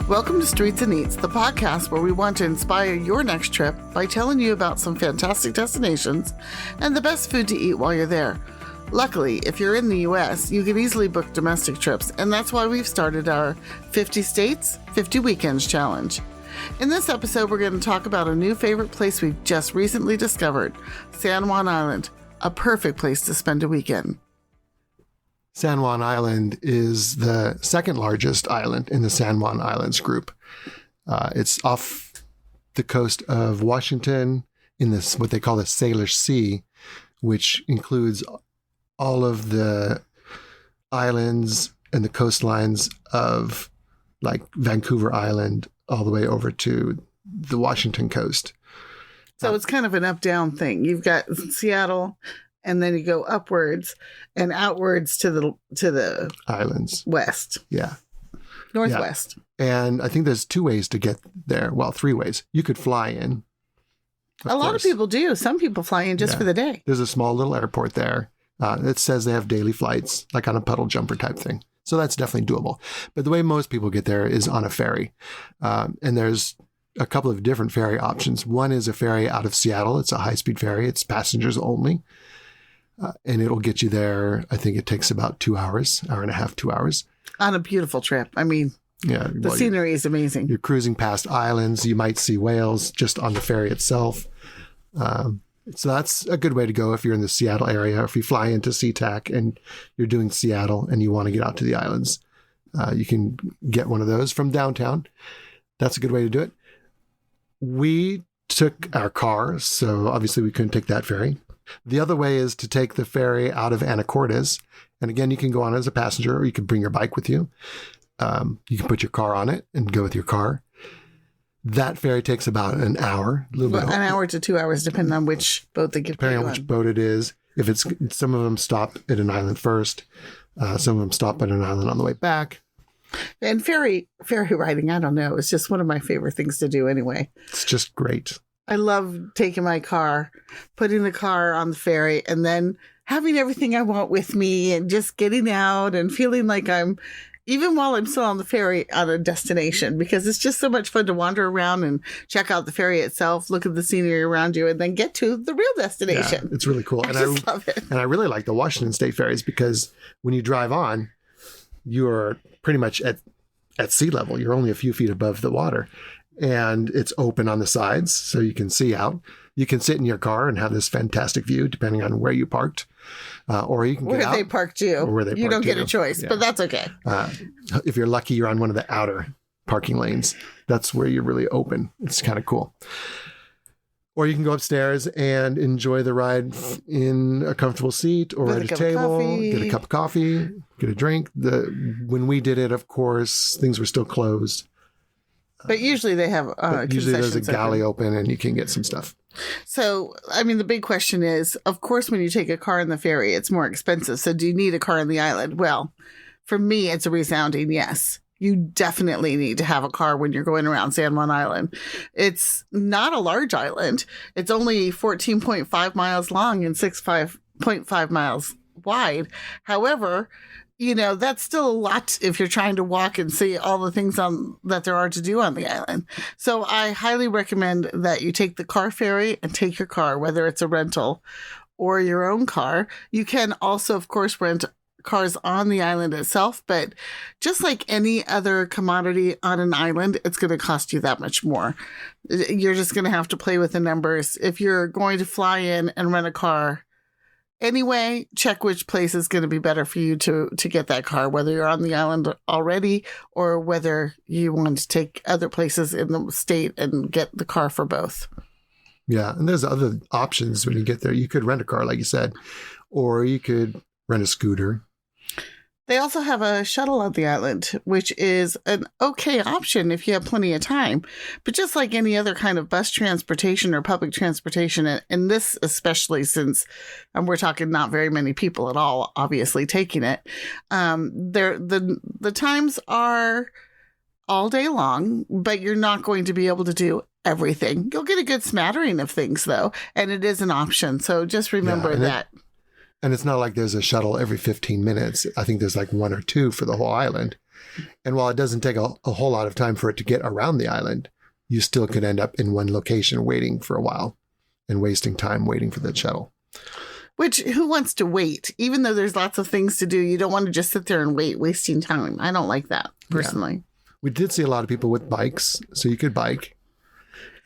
Welcome to Streets and Eats, the podcast where we want to inspire your next trip by telling you about some fantastic destinations and the best food to eat while you're there. Luckily, if you're in the U.S., you can easily book domestic trips, and that's why we've started our 50 States, 50 Weekends challenge. In this episode, we're going to talk about a new favorite place we've just recently discovered, San Juan Island, a perfect place to spend a weekend. San Juan Island is the second largest island in the San Juan Islands group. It's off the coast of Washington in this what they call the Salish Sea, which includes all of the islands and the coastlines of like Vancouver Island all the way over to the Washington coast. So it's kind of an up-down thing. You've got Seattle, and then you go upwards and outwards to the islands west. Yeah. Northwest. Yeah. And I think there's two ways to get there. Well, three ways. You could fly in. A lot of people do. Some people fly in just for the day. There's a small little airport there. It says they have daily flights, like on a puddle jumper type thing. So that's definitely doable. But the way most people get there is on a ferry. And there's a couple of different ferry options. One is a ferry out of Seattle. It's a high-speed ferry. It's passengers only. And it'll get you there. I think it takes about 2 hours, hour and a half, 2 hours. On a beautiful trip. I mean, the scenery is amazing. You're cruising past islands. You might see whales just on the ferry itself. So that's a good way to go if you're in the Seattle area. If you fly into SeaTac and you're doing Seattle and you want to get out to the islands, you can get one of those from downtown. That's a good way to do it. We took our car, so obviously we couldn't take that ferry. The other way is to take the ferry out of Anacortes. And again, you can go on as a passenger or you can bring your bike with you. You can put your car on it and go with your car. That ferry takes about an hour. An hour to 2 hours, depending on which boat they get. Depending on which boat it is. If it's some of them stop at an island first. Some of them stop at an island on the way back. And ferry riding, I don't know. It's just one of my favorite things to do anyway. It's just great. I love taking my car, putting the car on the ferry, and then having everything I want with me and just getting out and feeling like I'm, even while I'm still on the ferry, on a destination, because it's just so much fun to wander around and check out the ferry itself, look at the scenery around you, and then get to the real destination. Yeah, it's really cool. I love it. And I really like the Washington State ferries because when you drive on, you're pretty much at sea level. You're only a few feet above the water. And it's open on the sides, so you can see out. You can sit in your car and have this fantastic view, depending on where you parked. Or you can get out. Where they parked you. Or where they parked you. You don't get a choice, but that's okay. If you're lucky, you're on one of the outer parking lanes. That's where you're really open. It's kind of cool. Or you can go upstairs and enjoy the ride in a comfortable seat or at a table, get a cup of coffee, get a drink. When we did it, of course, things were still closed. But usually they have usually there's a galley open and you can get some stuff. So, I mean, the big question is, of course, when you take a car in the ferry, it's more expensive. So do you need a car on the island? Well, for me, it's a resounding yes. You definitely need to have a car when you're going around San Juan Island. It's not a large island. It's only 14.5 miles long and 6.5 miles wide. However, that's still a lot if you're trying to walk and see all the things that there are to do on the island. So I highly recommend that you take the car ferry and take your car, whether it's a rental or your own car. You can also, of course, rent cars on the island itself, but just like any other commodity on an island, it's going to cost you that much more. You're just going to have to play with the numbers. If you're going to fly in and rent a car, anyway, check which place is going to be better for you to get that car, whether you're on the island already or whether you want to take other places in the state and get the car for both. Yeah, and there's other options when you get there. You could rent a car, like you said, or you could rent a scooter. They also have a shuttle on the island, which is an okay option if you have plenty of time. But just like any other kind of bus transportation or public transportation, and this especially since we're talking not very many people at all, obviously taking it, the times are all day long, but you're not going to be able to do everything. You'll get a good smattering of things, though, and it is an option. So just remember that. And it's not like there's a shuttle every 15 minutes. I think there's like one or two for the whole island. And while it doesn't take a whole lot of time for it to get around the island, you still could end up in one location waiting for a while and wasting time waiting for the shuttle. Which, who wants to wait? Even though there's lots of things to do, you don't want to just sit there and wait, wasting time. I don't like that, personally. Yeah. We did see a lot of people with bikes, so you could bike.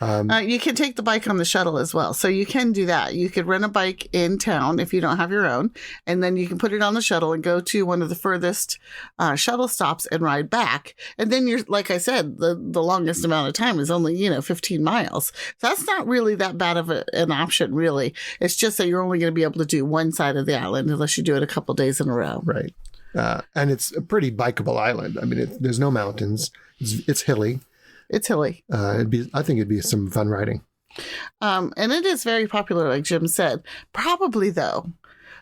You can take the bike on the shuttle as well. So you can do that. You could rent a bike in town if you don't have your own, and then you can put it on the shuttle and go to one of the furthest shuttle stops and ride back. And then you're, like I said, the longest amount of time is only, 15 miles. So that's not really that bad of an option, really. It's just that you're only going to be able to do one side of the island unless you do it a couple days in a row. Right. And it's a pretty bikeable island. I mean, there's no mountains. It's hilly. It's hilly. I think it'd be some fun riding. And it is very popular, like Jim said. Probably, though,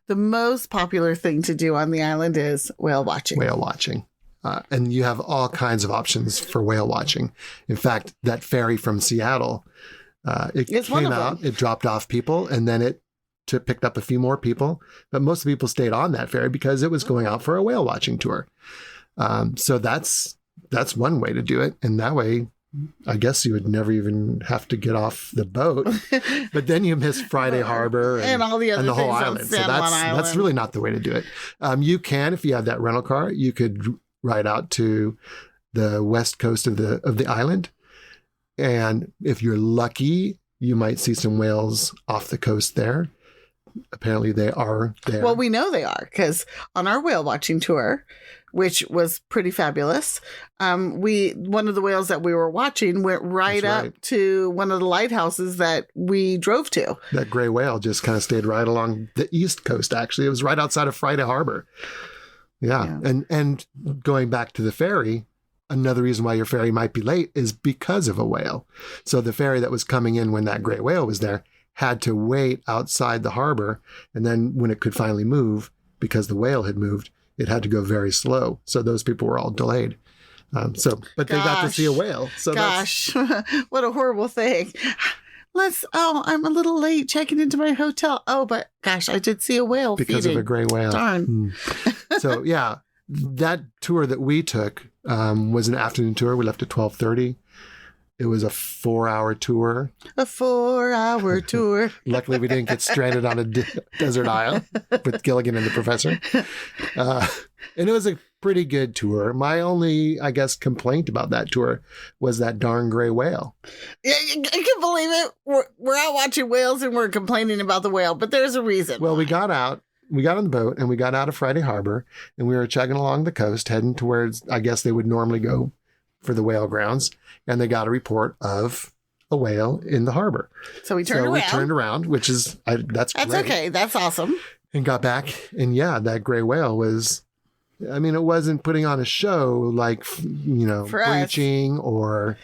the most popular thing to do on the island is whale watching. Whale watching. And you have all kinds of options for whale watching. In fact, that ferry from Seattle, it came out, it dropped off people, and then it picked up a few more people. But most of the people stayed on that ferry because it was going out for a whale watching tour. So that's one way to do it. And that way, I guess you would never even have to get off the boat, but then you miss Friday Harbor and all the other and the whole island. So that's really not the way to do it. You can, if you have that rental car, you could ride out to the west coast of the island, and if you're lucky, you might see some whales off the coast there. Apparently, they are there. Well, we know they are because on our whale watching tour, which was pretty fabulous. One of the whales that we were watching went right up to one of the lighthouses that we drove to. That gray whale just kind of stayed right along the east coast, actually. It was right outside of Friday Harbor. Yeah. And going back to the ferry, another reason why your ferry might be late is because of a whale. So the ferry that was coming in when that gray whale was there had to wait outside the harbor. And then when it could finally move, because the whale had moved, it had to go very slow. So those people were all delayed. But they got to see a whale. So what a horrible thing. I'm a little late checking into my hotel. Oh, but gosh, I did see a whale because feeding. of a gray whale. Darn. So yeah, that tour that we took was an afternoon tour. We left at 12:30. It was a 4-hour tour. A 4-hour tour. Luckily, we didn't get stranded on a desert isle with Gilligan and the professor. And it was a pretty good tour. My only, I guess, complaint about that tour was that darn gray whale. Yeah, I can believe it. We're out watching whales and we're complaining about the whale, but there's a reason. Well, we got on the boat and we got out of Friday Harbor and we were chugging along the coast, heading towards, I guess they would normally go for the whale grounds, and they got a report of a whale in the harbor. So we turned around, which is, that's great. That's okay. That's awesome. And got back, and yeah, that gray whale was, I mean, it wasn't putting on a show like, preaching or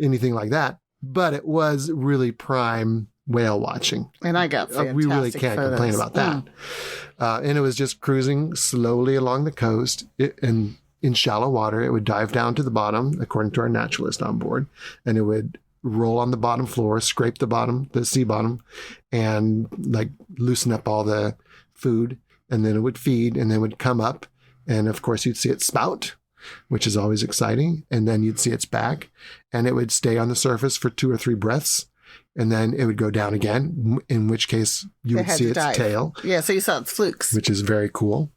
anything like that, but it was really prime whale watching. And I got fantastic we really can't complain about that. And it was just cruising slowly along the coast, and in shallow water, it would dive down to the bottom, according to our naturalist on board, and it would roll on the bottom floor, scrape the sea bottom, and like loosen up all the food, and then it would feed, and then it would come up, and of course you'd see it spout, which is always exciting, and then you'd see its back, and it would stay on the surface for 2 or 3 breaths, and then it would go down again, in which case you would see its tail. Yeah, so you saw its flukes. Which is very cool.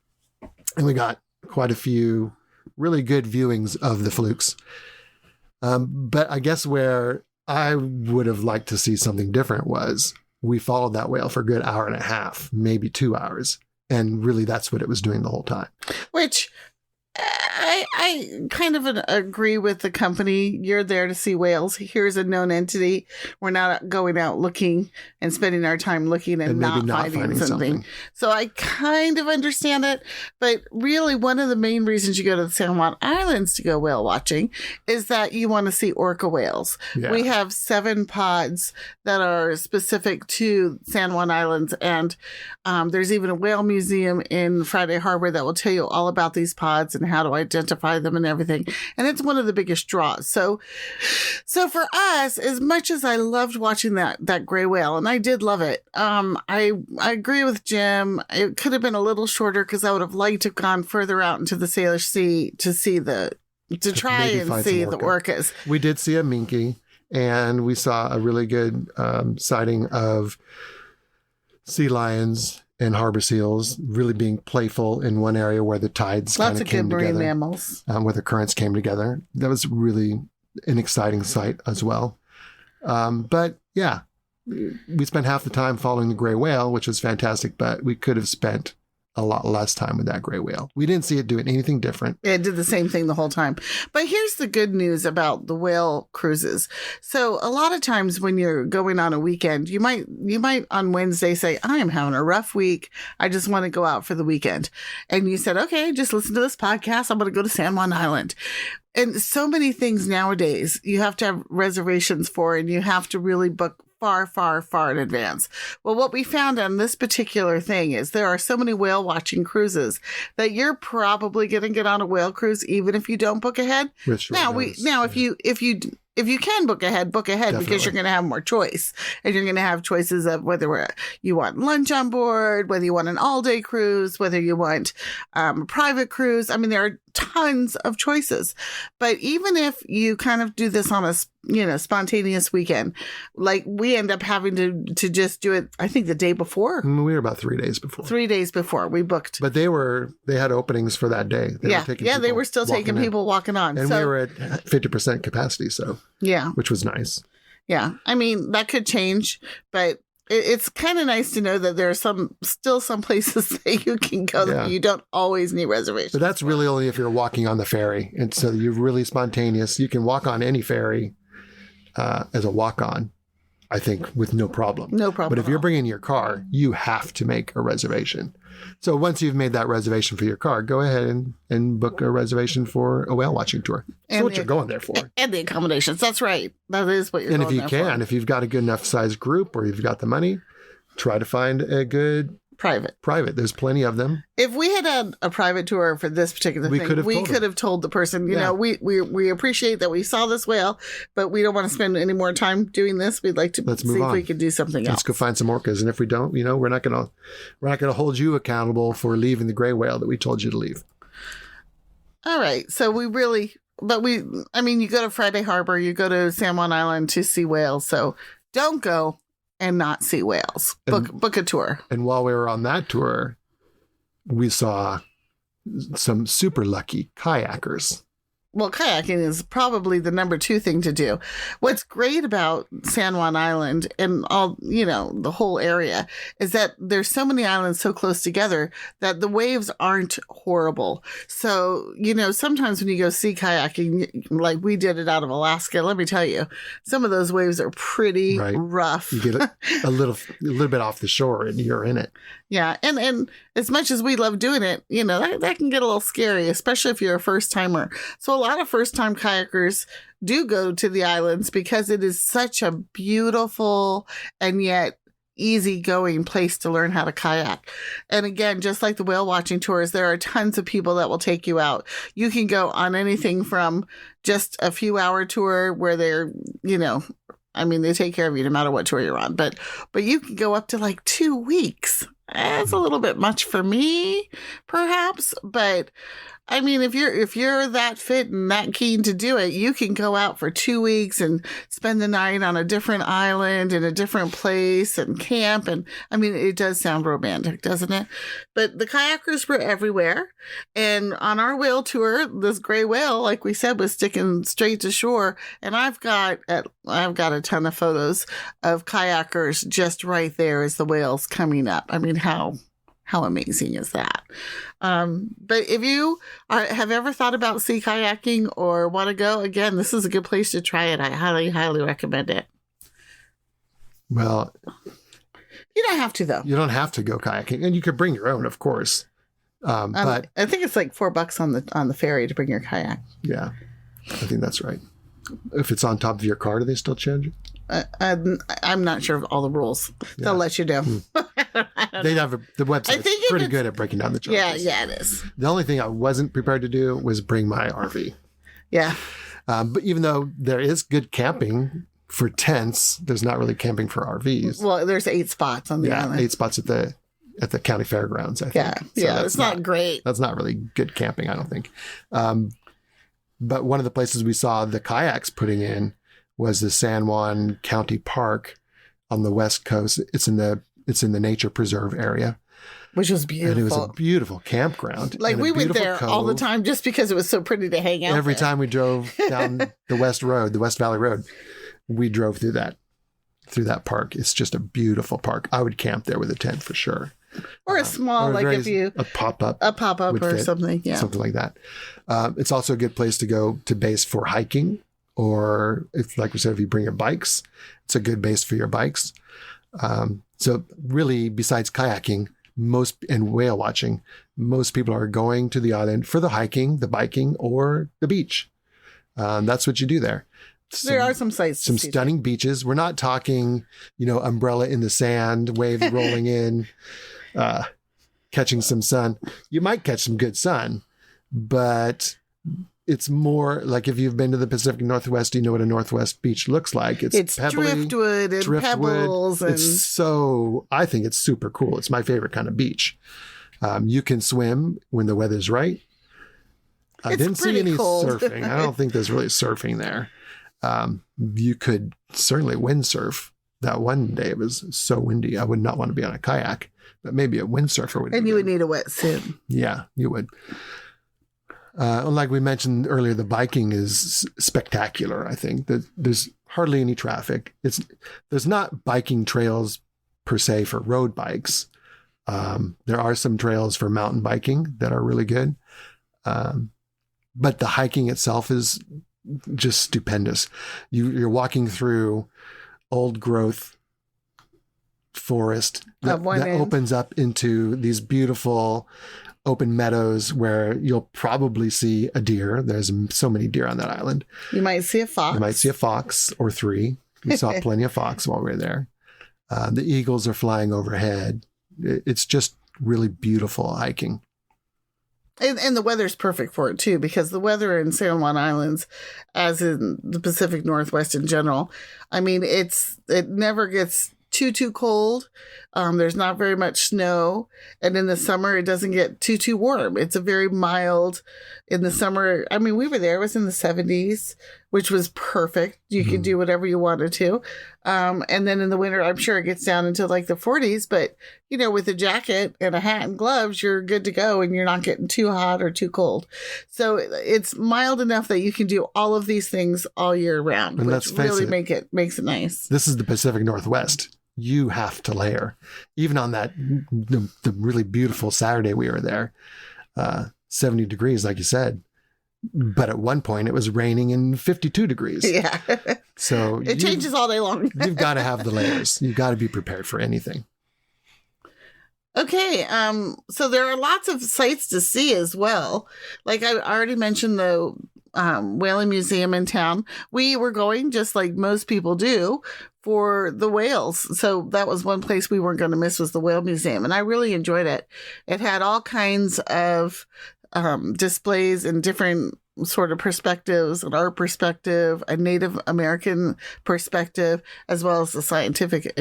And we got quite a few really good viewings of the flukes. But I guess where I would have liked to see something different was we followed that whale for a good hour and a half, maybe 2 hours. And really that's what it was doing the whole time. Which I kind of agree with the company. You're there to see whales. Here's a known entity. We're not going out looking and spending our time looking and not finding something. So I kind of understand it. But really, one of the main reasons you go to the San Juan Islands to go whale watching is that you want to see orca whales. Yeah. We have 7 pods that are specific to San Juan Islands. And there's even a whale museum in Friday Harbor that will tell you all about these pods and how to identify identify them and everything. And it's one of the biggest draws. So for us, as much as I loved watching that gray whale, and I did love it, I agree with Jim. It could have been a little shorter because I would have liked to have gone further out into the Salish Sea to try and see the orcas. We did see a minke, and we saw a really good sighting of sea lions and harbor seals really being playful in one area where the tides kind of came together. Lots of good marine mammals. Where the currents came together. That was really an exciting sight as well. But yeah, we spent half the time following the gray whale, which was fantastic, but we could have spent a lot less time with that gray whale. We didn't see it doing anything different. It did the same thing the whole time. But here's the good news about the whale cruises. So a lot of times when you're going on a weekend, you might on Wednesday say, I am having a rough week. I just want to go out for the weekend. And you said, okay, just listen to this podcast. I'm going to go to San Juan Island. And so many things nowadays you have to have reservations for, and you have to really book far, far, far in advance. Well, what we found on this particular thing is there are so many whale watching cruises that you're probably going to get on a whale cruise even if you don't book ahead. If you can book ahead Definitely. Because you're going to have more choice, and you're going to have choices of whether you want lunch on board, whether you want an all-day cruise, whether you want a private cruise. I mean, there are tons of choices. But even if you kind of do this on a spontaneous weekend, like we end up having to just do it, I think the day before. We were about 3 days before. 3 days before we booked. But they had openings for that day. They were still taking people walking on. And we were at 50% capacity, so yeah, which was nice. Yeah, I mean, that could change, but it's kind of nice to know that there are still some places that you can go that you don't always need reservations. But that's really only if you're walking on the ferry. And so you're really spontaneous. You can walk on any ferry as a walk-on, I think, with no problem. No problem. But if you're bringing your car, you have to make a reservation. So once you've made that reservation for your car, go ahead and book a reservation for a whale watching tour. That's what you're going there for. And the accommodations. That's right. That is what you're going there for. And if you've got a good enough size group or you've got the money, try to find a good private. There's plenty of them. If we had a private tour for this particular thing, we could have told the person, you know, we appreciate that we saw this whale, but we don't want to spend any more time doing this. We'd like to see if we could do something else. Let's go find some orcas. And if we don't, we're not going to hold you accountable for leaving the gray whale that we told you to leave. All right. So you go to Friday Harbor, you go to San Juan Island to see whales. So don't go and not see whales. Book a tour. And while we were on that tour, we saw some super lucky kayakers. Well, kayaking is probably the number 2 thing to do. What's great about San Juan Island and all, the whole area is that there's so many islands so close together that the waves aren't horrible. So, sometimes when you go sea kayaking, like we did it out of Alaska, let me tell you, some of those waves are pretty rough. You get a little bit off the shore and you're in it. Yeah. And as much as we love doing it, that can get a little scary, especially if you're a first timer. So a lot of first time kayakers do go to the islands because it is such a beautiful and yet easygoing place to learn how to kayak. And again, just like the whale watching tours, there are tons of people that will take you out. You can go on anything from just a few hour tour where they're, they take care of you no matter what tour you're on. But you can go up to like 2 weeks. That's a little bit much for me, perhaps. But I mean, if you're that fit and that keen to do it, you can go out for 2 weeks and spend the night on a different island in a different place and camp. And I mean, it does sound romantic, doesn't it? But the kayakers were everywhere. And on our whale tour, this gray whale, like we said, was sticking straight to shore. And I've got a ton of photos of kayakers just right there as the whale's coming up. I mean, how amazing is that? But if you have ever thought about sea kayaking or want to go, again, this is a good place to try it. I highly, highly recommend it. Well, you don't have to, though. You don't have to go kayaking, and you could bring your own, of course. But I think it's like $4 on the ferry to bring your kayak. Yeah, I think that's right. If it's on top of your car, do they still charge you? I'm not sure of all the rules. They'll let you know. They have the website's pretty good at breaking down the charges. Yeah, it is. The only thing I wasn't prepared to do was bring my RV. Yeah. But even though there is good camping for tents, there's not really camping for RVs. Well, there's 8 spots on the island. 8 spots at the county fairgrounds, I think. Yeah, it's not great. That's not really good camping, I don't think. But one of the places we saw the kayaks putting in was the San Juan County Park on the west coast. It's in the nature preserve area. Which was beautiful. And it was a beautiful campground. Like we went there all the time just because it was so pretty to hang out Every there. time we drove down the West Valley Road, we drove through that park. It's just a beautiful park. I would camp there with a tent for sure. Or a small, a pop-up or something. Yeah. Something like that. It's also a good place to go to base for hiking, or like we said, if you bring your bikes, it's a good base for your bikes. So really, besides kayaking, and whale watching, most people are going to the island for the hiking, the biking, or the beach. That's what you do there. There are some sights. Some stunning beaches. We're not talking, umbrella in the sand, waves rolling in, catching some sun. You might catch some good sun, but it's more like if you've been to the Pacific Northwest, you know what a Northwest beach looks like. It's pebbly, driftwood and pebbles. I think it's super cool. It's my favorite kind of beach. You can swim when the weather's right. I didn't see any surfing. I don't think there's really surfing there. You could certainly windsurf. That one day it was so windy, I would not want to be on a kayak, but maybe a windsurfer would. And you would need a wetsuit. Yeah, you would. Like we mentioned earlier, the biking is spectacular. I think that there's hardly any traffic. There's not biking trails per se for road bikes. There are some trails for mountain biking that are really good. But the hiking itself is just stupendous. You're walking through old growth forest that opens up into these beautiful open meadows where you'll probably see a deer. There's so many deer on that island. You might see a fox. You might see a fox or 3. We saw plenty of fox while we were there. The eagles are flying overhead. It's just really beautiful hiking. And the weather's perfect for it too, because the weather in San Juan Islands, as in the Pacific Northwest in general, I mean, it never gets too cold. There's not very much snow. And in the summer, it doesn't get too warm. It's a very mild in the summer. I mean, we were there, it was in the 70s, which was perfect. You could do whatever you wanted to. And then in the winter, I'm sure it gets down into like the 40s, but with a jacket and a hat and gloves, you're good to go and you're not getting too hot or too cold. So it's mild enough that you can do all of these things all year round, and which really makes it nice. This is the Pacific Northwest. You have to layer. Even on the really beautiful Saturday we were there, 70 degrees, like you said. But at one point it was raining and 52 degrees. Yeah. So it changes all day long. You've got to have the layers. You've got to be prepared for anything. Okay. So there are lots of sights to see as well. Like I already mentioned, the whaling museum in town. We were going, just like most people do, for the whales. So that was one place we weren't going to miss, was the whale museum. And I really enjoyed it. It had all kinds of displays and different sort of perspectives, an art perspective, a Native American perspective, as well as the scientific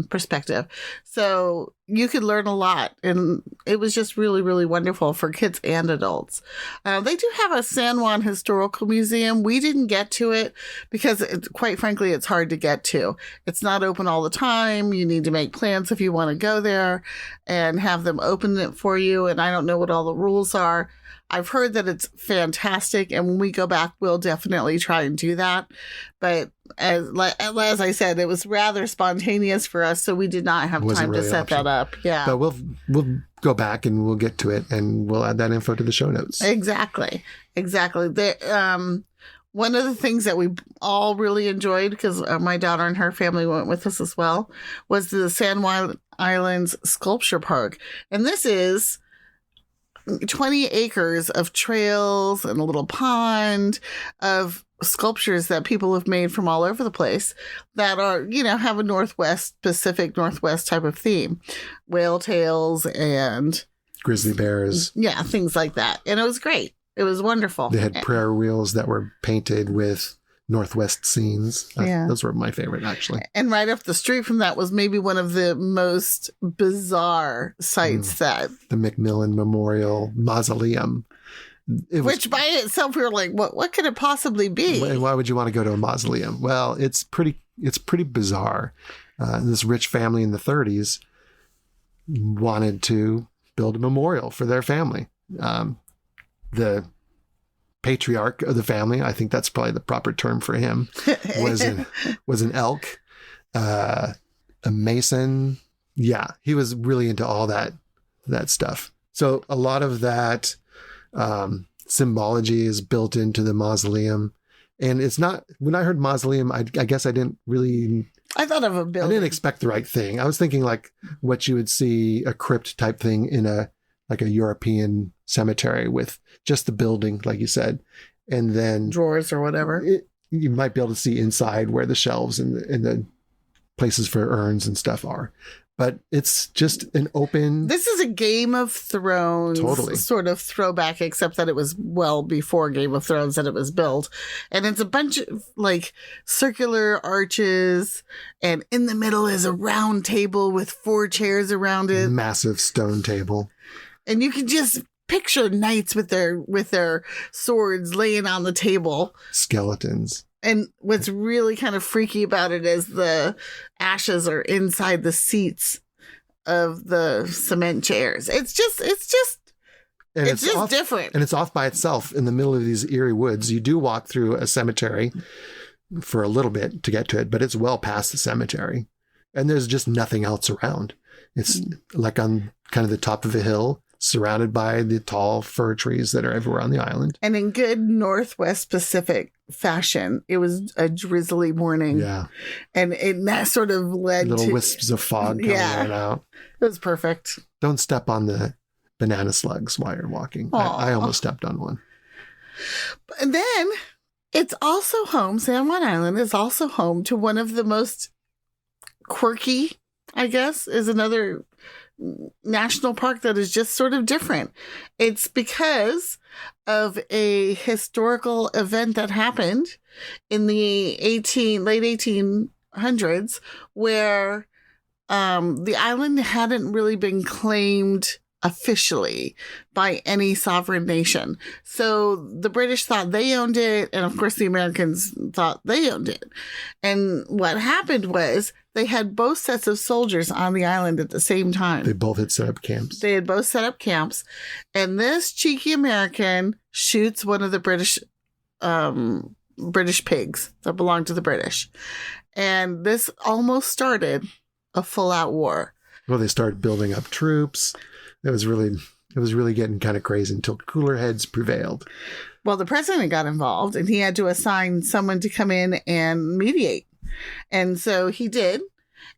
perspective. So you could learn a lot, and it was just really, really wonderful for kids and adults. They do have a San Juan Historical Museum. We didn't get to it because, quite frankly, it's hard to get to. It's not open all the time. You need to make plans if you want to go there and have them open it for you, and I don't know what all the rules are. I've heard that it's fantastic, and when we go back, we'll definitely try and do that. But as I said, it was rather spontaneous for us, so we did not have time to set that up. Yeah, but we'll go back and we'll get to it, and we'll add that info to the show notes. Exactly. One of the things that we all really enjoyed, because my daughter and her family went with us as well, was the San Juan Islands Sculpture Park, and this is 20 acres of trails and a little pond of sculptures that people have made from all over the place that are, have a Pacific Northwest type of theme. Whale tails and grizzly bears. Yeah, things like that. And it was great. It was wonderful. They had prayer wheels that were painted with Northwest scenes. Yeah. Those were my favorite, actually. And right up the street from that was maybe one of the most bizarre sites that... The McMillan Memorial Mausoleum. Which by itself, we were like, what could it possibly be? And why would you want to go to a mausoleum? Well, it's pretty bizarre. This rich family in the 30s wanted to build a memorial for their family. The patriarch of the family, I think that's probably the proper term for him, was an elk, a mason. Yeah, he was really into all that stuff. So a lot of that symbology is built into the mausoleum. And it's not, when I heard mausoleum, I guess I didn't really... I thought of a building. I didn't expect the right thing. I was thinking like what you would see, a crypt type thing in a European cemetery with just the building, like you said, and then drawers or whatever. You might be able to see inside where the shelves and the places for urns and stuff are. But it's just an open... This is a Game of Thrones sort of throwback, except that it was well before Game of Thrones that it was built. And it's a bunch of like circular arches, and in the middle is a round table with 4 chairs around it. Massive stone table. And you can just picture knights with their swords laying on the table. Skeletons. And what's really kind of freaky about it is the ashes are inside the seats of the cement chairs. It's just different. And it's off by itself in the middle of these eerie woods. You do walk through a cemetery for a little bit to get to it, but it's well past the cemetery. And there's just nothing else around. It's like on kind of the top of a hill, surrounded by the tall fir trees that are everywhere on the island. And in good Northwest Pacific fashion, it was a drizzly morning. Yeah. And that sort of led to... Little wisps of fog coming in and out. It was perfect. Don't step on the banana slugs while you're walking. I almost stepped on one. And then it's also home, San Juan Island is also home to one of the most quirky, I guess, is another national park that is just sort of different. It's because of a historical event that happened in the late 1800s where the island hadn't really been claimed officially by any sovereign nation. So the British thought they owned it, and of course the Americans thought they owned it. And what happened was they had both sets of soldiers on the island at the same time. They both had set up camps. They had both set up camps. And this cheeky American shoots one of the British pigs that belonged to the British. And this almost started a full-out war. Well, they started building up troops. It was really getting kind of crazy until cooler heads prevailed. Well, the president got involved, and he had to assign someone to come in and mediate. And so he did.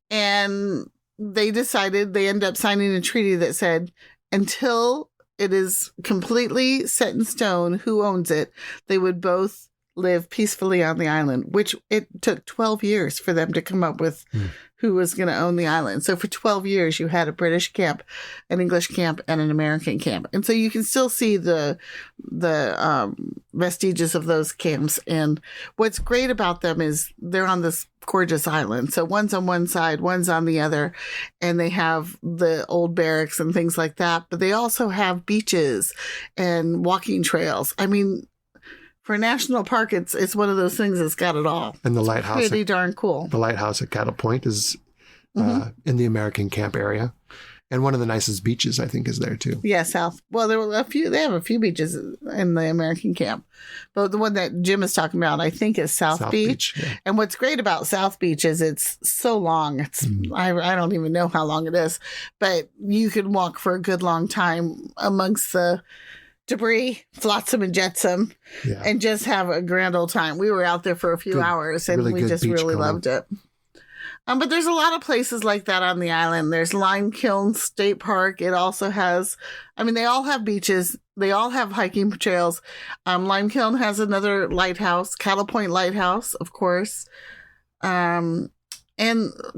And they ended up signing a treaty that said, until it is completely set in stone who owns it, they would both live peacefully on the island, which it took 12 years for them to come up with who was going to own the island. So for 12 years, you had a British camp, an English camp, and an American camp. And so you can still see the vestiges of those camps. And what's great about them is they're on this gorgeous island. So one's on one side, one's on the other, and they have the old barracks and things like that. But they also have beaches and walking trails. I mean, for a national park, it's one of those things that's got it all. And the lighthouse, pretty darn cool. The lighthouse at Cattle Point is in the American camp area, and one of the nicest beaches I think is there too. Yeah, Well, there were a few. They have a few beaches in the American camp, but the one that Jim is talking about, I think, is South Beach. Yeah. And what's great about South Beach is it's so long. It's I don't even know how long it is, but you can walk for a good long time amongst the debris, flotsam and jetsam, and just have a grand old time. We were out there for a few hours, and we just really loved it. But there's a lot of places like that on the island. There's Lime Kiln State Park. It also has, they all have beaches. They all have hiking trails. Lime Kiln has another lighthouse, Cattle Point Lighthouse, of course. And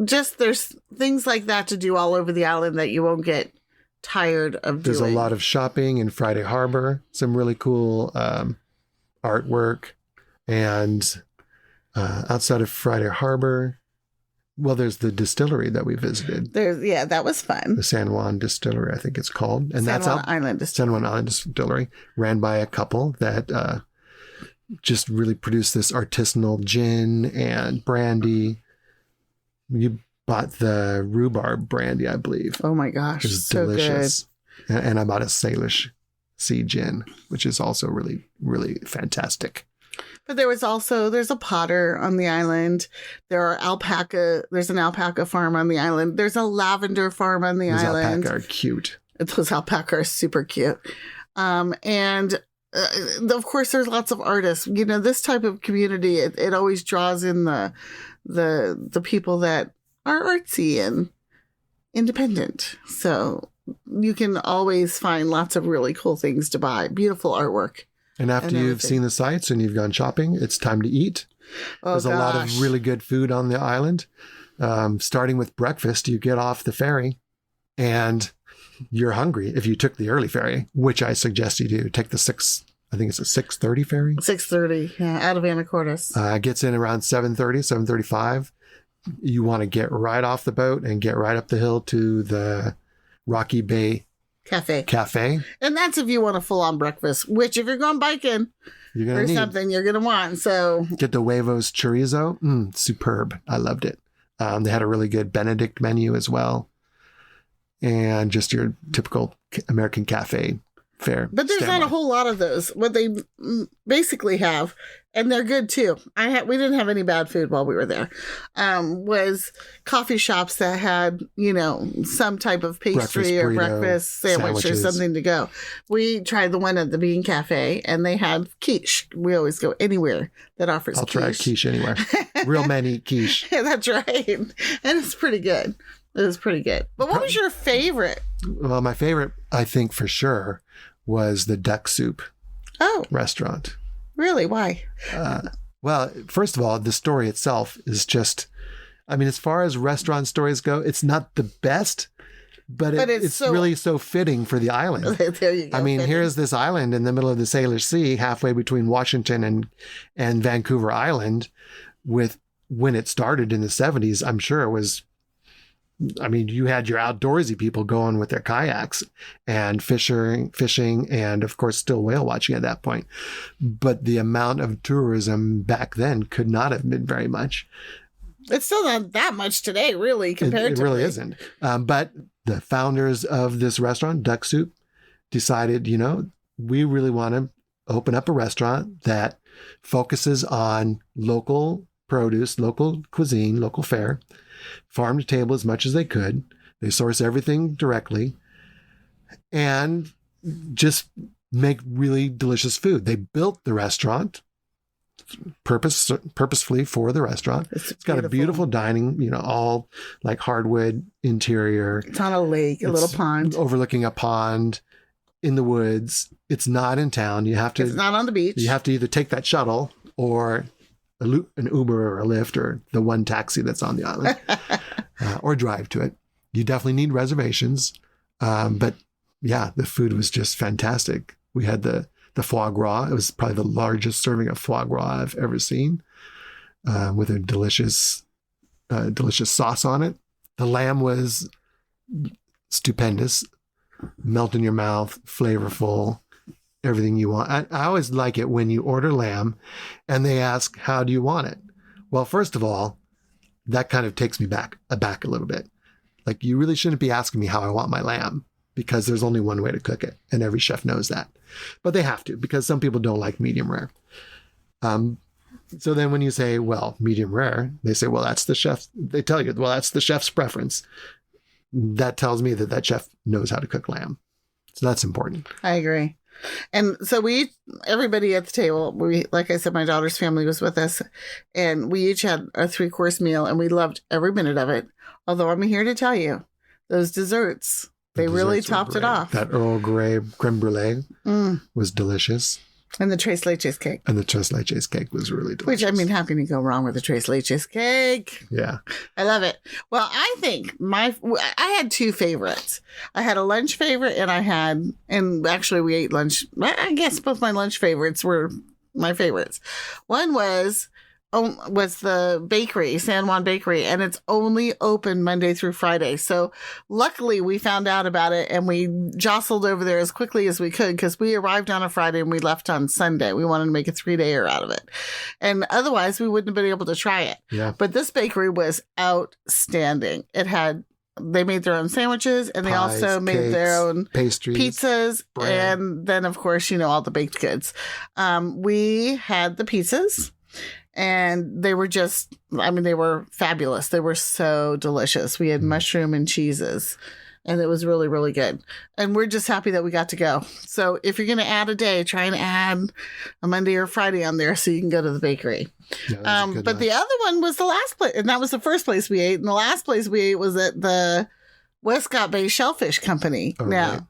just there's things like that to do all over the island that you won't get tired of There's doing. a lot of shopping in Friday Harbor, some really cool artwork. And outside of Friday Harbor, well, there's the distillery that we visited. That was fun. The San Juan Distillery, I think it's called. And San Juan Island Distillery. San Juan Island Distillery, ran by a couple that just really produced this artisanal gin and brandy. You bought the rhubarb brandy, I believe. Oh my gosh, it's so delicious. good. And I bought a Salish Sea gin, which is also really, really fantastic. But there's a potter on the island. There's an alpaca farm on the island. There's a lavender farm on the island. Those alpaca are cute. Those alpaca are super cute. And of course, there's lots of artists. This type of community, it always draws in the people that are artsy and independent. So you can always find lots of really cool things to buy. Beautiful artwork. And after you've seen the sights and you've gone shopping, it's time to eat. There's a lot of really good food on the island. Starting with breakfast, you get off the ferry and you're hungry. If you took the early ferry, which I suggest you do, take the 6:30 ferry. 6:30, yeah, out of Anacortes. Gets in around 7:30, 7:35. You want to get right off the boat and get right up the hill to the Rocky Bay Cafe. And that's if you want a full-on breakfast, which if you're going biking or something, you're going to want. So get the huevos chorizo. Superb. I loved it. They had a really good Benedict menu as well. And just your typical American cafe fare. But there's not a whole lot of those. What they basically have, and they're good too. We didn't have any bad food while we were there. Was coffee shops that had some type of pastry or breakfast sandwich or something to go. We tried the one at the Bean Cafe, and they had quiche. We always go anywhere that offers. I'll try quiche anywhere. Real men eat quiche. Yeah, that's right, and it's pretty good. It was pretty good. But what was your favorite? Well, my favorite, I think for sure, was the Duck Soup restaurant. Really? Why? Well, first of all, the story itself is just, as far as restaurant stories go, it's not the best, but it's really so fitting for the island. There you go. Here's this island in the middle of the Salish Sea, halfway between Washington and Vancouver Island, when it started in the 70s, I'm sure it was, you had your outdoorsy people going with their kayaks and fishing, and of course still whale watching at that point. But the amount of tourism back then could not have been very much. It's still not that much today, really, compared to it really isn't. But the founders of this restaurant, Duck Soup, decided, we really want to open up a restaurant that focuses on local produce, local cuisine, local fare, farm to table as much as they could. They source everything directly and just make really delicious food. They built the restaurant purposefully for the restaurant. It's got a beautiful dining, all like hardwood interior. It's on a lake, a little pond. Overlooking a pond in the woods. It's not in town. It's not on the beach. You have to either take that shuttle or an Uber or a Lyft or the one taxi that's on the island or drive to it. You definitely need reservations. But yeah, the food was just fantastic. We had the foie gras. It was probably the largest serving of foie gras I've ever seen, with a delicious sauce on it. The lamb was stupendous, melt in your mouth, flavorful, everything you want. I always like it when you order lamb and they ask, how do you want it? Well, first of all, that kind of takes me back a little bit. Like, you really shouldn't be asking me how I want my lamb, because there's only one way to cook it. And every chef knows that. But they have to, because some people don't like medium rare. So then when you say, well, medium rare, they say, well, that's the chef. They tell you, well, that's the chef's preference. That tells me that chef knows how to cook lamb. So that's important. I agree. And so everybody at the table, like I said, my daughter's family was with us, and we each had a 3-course meal, and we loved every minute of it. Although I'm here to tell you, those desserts, they really topped it off. That Earl Grey creme brulee was delicious. And the tres leches cake. And the tres leches cake was really delicious. Which, I mean, how can you go wrong with the tres leches cake? Yeah. I love it. Well, I think I had 2 favorites. I had a lunch favorite and actually we ate lunch. I guess both my lunch favorites were my favorites. One was the bakery, San Juan Bakery, and it's only open Monday through Friday. So luckily we found out about it and we jostled over there as quickly as we could because we arrived on a Friday and we left on Sunday. We wanted to make a 3-dayer out of it. And otherwise we wouldn't have been able to try it. Yeah. But this bakery was outstanding. They made their own sandwiches and they also made cakes, their own pastries, pizzas, bread. And then of course, all the baked goods. We had the pizzas. And they were they were fabulous. They were so delicious. We had mushroom and cheeses, and it was really, really good. And we're just happy that we got to go. So if you're going to add a day, try and add a Monday or Friday on there so you can go to the bakery. Yeah, but the other one was the last place, and that was the first place we ate. And the last place we ate was at the Westcott Bay Shellfish Company. Oh, now. Right.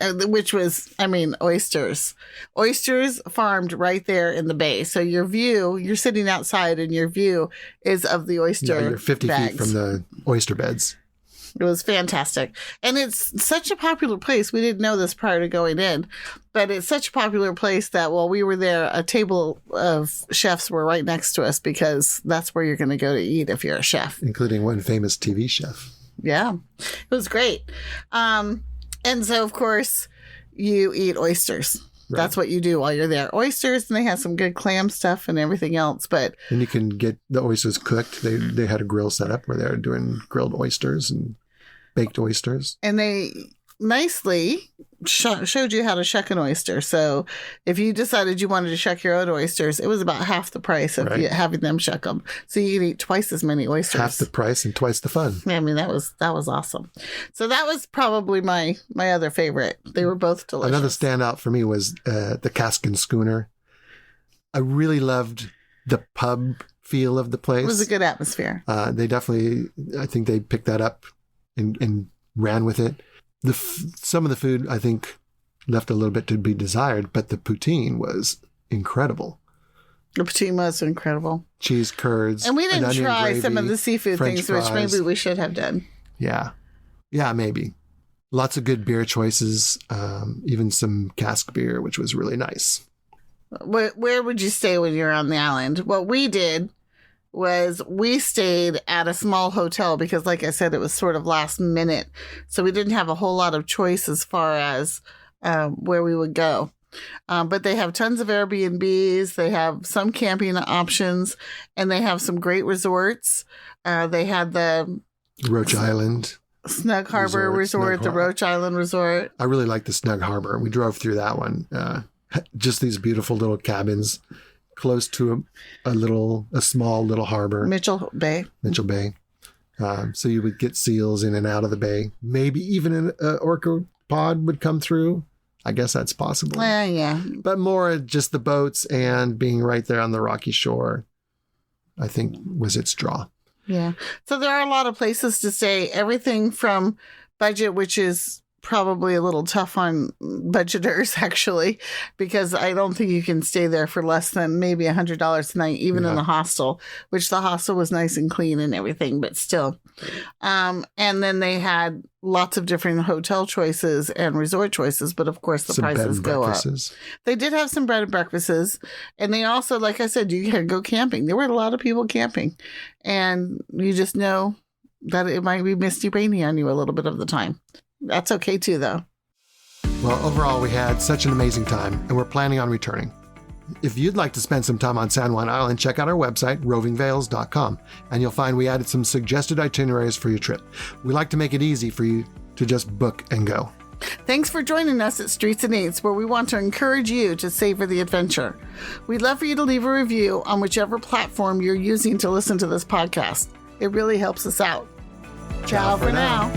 Which was, oysters. Oysters farmed right there in the bay. So you're sitting outside and your view is of the oyster you're 50 bags. feet from the oyster beds. It was fantastic. And it's such a popular place. We didn't know this prior to going in, but it's such a popular place that while we were there, a table of chefs were right next to us because that's where you're going to go to eat if you're a chef. Including one famous TV chef. Yeah, it was great. And so, of course, you eat oysters. Right. That's what you do while you're there. Oysters, and they have some good clam stuff and everything else. But and you can get the oysters cooked. They had a grill set up where they were doing grilled oysters and baked oysters. And they nicely showed you how to shuck an oyster. So if you decided you wanted to shuck your own oysters, it was about half the price of having them shuck them. So you can eat twice as many oysters. Half the price and twice the fun. I mean, that was awesome. So that was probably my other favorite. They were both delicious. Another standout for me was the Cask and Schooner. I really loved the pub feel of the place. It was a good atmosphere. They definitely, I think they picked that up and ran with it. Some of the food, I think, left a little bit to be desired, but the poutine was incredible. The poutine was incredible. Cheese curds. And we didn't try gravy, some of the seafood French things, fries. which maybe we should have done. Yeah. Yeah, maybe. Lots of good beer choices, even some cask beer, which was really nice. Where would you stay when you're on the island? What we did was we stayed at a small hotel because, like I said, it was sort of last minute. So we didn't have a whole lot of choice as far as where we would go. But they have tons of Airbnbs. They have some camping options, and they have some great resorts. They had the Roach Island Snug Harbor Resort, the Roach Island Resort. I really like the Snug Harbor. We drove through that one. Just these beautiful little cabins close to a small little harbor. Mitchell Bay. So you would get seals in and out of the bay. Maybe even an orca pod would come through. I guess that's possible. Yeah. But more just the boats and being right there on the rocky shore, I think, was its draw. Yeah. So there are a lot of places to stay. Everything from budget, which is probably a little tough on budgeters, actually, because I don't think you can stay there for less than maybe $100 a night, even in the hostel, which the hostel was nice and clean and everything, but still. And then they had lots of different hotel choices and resort choices, but of course the prices go up. They did have some bread and breakfasts, and they also, like I said, you can go camping. There were a lot of people camping, and you just know that it might be misty rainy on you a little bit of the time. That's okay too, though. Well, overall, we had such an amazing time, and we're planning on returning. If you'd like to spend some time on San Juan Island, check out our website, rovingvales.com, and you'll find we added some suggested itineraries for your trip. We like to make it easy for you to just book and go. Thanks for joining us at Streets and Eats, where we want to encourage you to savor the adventure. We'd love for you to leave a review on whichever platform you're using to listen to this podcast. It really helps us out. Ciao for now.